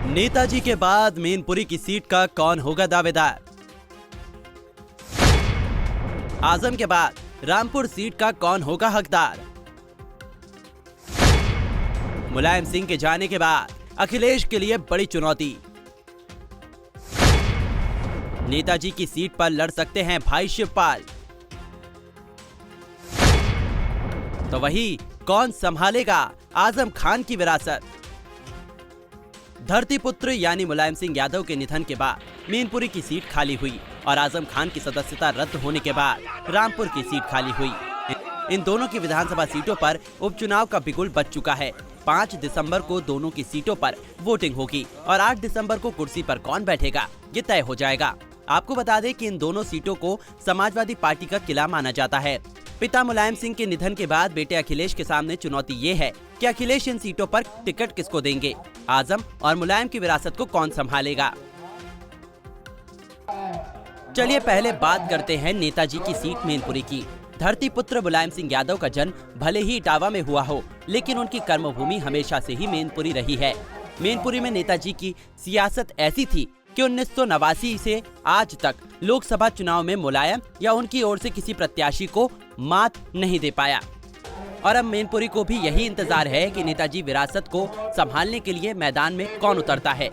नेताजी के बाद मैनपुरी की सीट का कौन होगा दावेदार? आजम के बाद रामपुर सीट का कौन होगा हकदार? मुलायम सिंह के जाने के बाद अखिलेश के लिए बड़ी चुनौती। नेताजी की सीट पर लड़ सकते हैं भाई शिवपाल। तो वही कौन संभालेगा आजम खान की विरासत? धरती पुत्र यानी मुलायम सिंह यादव के निधन के बाद मैनपुरी की सीट खाली हुई और आजम खान की सदस्यता रद्द होने के बाद रामपुर की सीट खाली हुई। इन दोनों की विधानसभा सीटों पर उपचुनाव का बिगुल बज चुका है। 5 दिसंबर को दोनों की सीटों पर वोटिंग होगी और 8 दिसंबर को कुर्सी पर कौन बैठेगा ये तय हो जाएगा। आपको बता दें कि इन दोनों सीटों को समाजवादी पार्टी का किला माना जाता है। पिता मुलायम सिंह के निधन के बाद बेटे अखिलेश के सामने चुनौती ये है कि अखिलेश इन सीटों पर टिकट किसको देंगे, आजम और मुलायम की विरासत को कौन संभालेगा। चलिए पहले बात करते हैं नेताजी की सीट मैनपुरी की। धरती पुत्र मुलायम सिंह यादव का जन्म भले ही इटावा में हुआ हो, लेकिन उनकी कर्मभूमि हमेशा से ही मैनपुरी रही है। मैनपुरी में नेताजी की सियासत ऐसी थी कि 1989 से आज तक लोकसभा चुनाव में मुलायम या उनकी ओर से किसी प्रत्याशी को मात नहीं दे पाया। और अब मैनपुरी को भी यही इंतजार है कि नेताजी विरासत को संभालने के लिए मैदान में कौन उतरता है।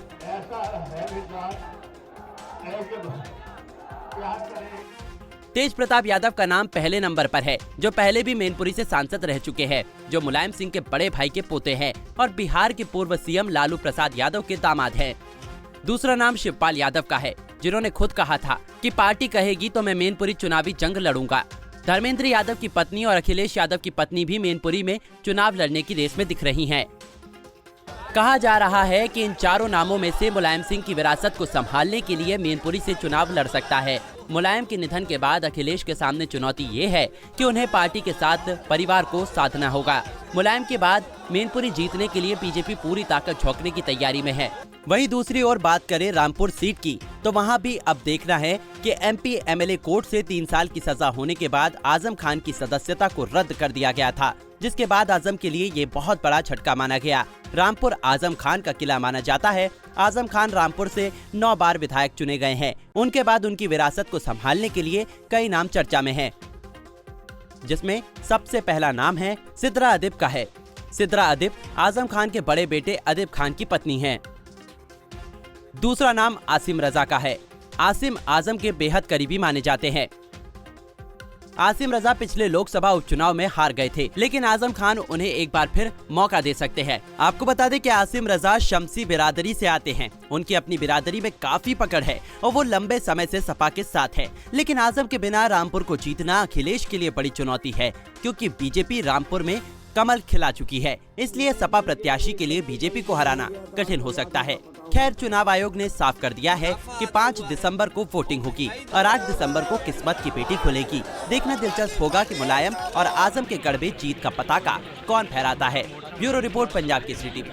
तेज प्रताप यादव का नाम पहले नंबर पर है, जो पहले भी मैनपुरी से सांसद रह चुके हैं, जो मुलायम सिंह के बड़े भाई के पोते हैं और बिहार के पूर्व सीएम लालू प्रसाद यादव के दामाद हैं। दूसरा नाम शिवपाल यादव का है, जिन्होंने खुद कहा था कि पार्टी कहेगी तो मैं मैनपुरी चुनावी जंग लड़ूंगा। धर्मेंद्र यादव की पत्नी और अखिलेश यादव की पत्नी भी मैनपुरी में चुनाव लड़ने की रेस में दिख रही हैं। कहा जा रहा है कि इन चारों नामों में से मुलायम सिंह की विरासत को संभालने के लिए मैनपुरी से चुनाव लड़ सकता है। मुलायम के निधन के बाद अखिलेश के सामने चुनौती ये है कि उन्हें पार्टी के साथ परिवार को साधना होगा। मुलायम के बाद मैनपुरी जीतने के लिए बीजेपी पूरी ताकत झोंकने की तैयारी में है। वहीं दूसरी ओर बात करें रामपुर सीट की, तो वहां भी अब देखना है कि एमपी एमएलए कोर्ट से 3 साल की सजा होने के बाद आजम खान की सदस्यता को रद्द कर दिया गया था, जिसके बाद आजम के लिए ये बहुत बड़ा झटका माना गया। रामपुर आजम खान का किला माना जाता है। आजम खान रामपुर से 9 बार विधायक चुने गए हैं। उनके बाद उनकी विरासत को संभालने के लिए कई नाम चर्चा में हैं, जिसमें सबसे पहला नाम है सिद्रा अदिब का है। सिद्रा अदिब आजम खान के बड़े बेटे अदिब खान की पत्नी हैं। दूसरा नाम आसिम रजा का है। आसिम आजम के बेहद करीबी माने जाते हैं। आसिम रजा पिछले लोकसभा उपचुनाव में हार गए थे, लेकिन आजम खान उन्हें एक बार फिर मौका दे सकते हैं। आपको बता दें कि आसिम रजा शमसी बिरादरी से आते हैं। उनकी अपनी बिरादरी में काफी पकड़ है और वो लंबे समय से सपा के साथ है। लेकिन आजम के बिना रामपुर को जीतना अखिलेश के लिए बड़ी चुनौती है, क्योंकि बीजेपी रामपुर में कमल खिला चुकी है। इसलिए सपा प्रत्याशी के लिए बीजेपी को हराना कठिन हो सकता है। खैर, चुनाव आयोग ने साफ कर दिया है कि 5 दिसंबर को वोटिंग होगी और 8 दिसंबर को किस्मत की पेटी खुलेगी। देखना दिलचस्प होगा कि मुलायम और आजम के गढ़ में जीत का पताका कौन फहराता है। Bureau report, Punjab Kesari TV.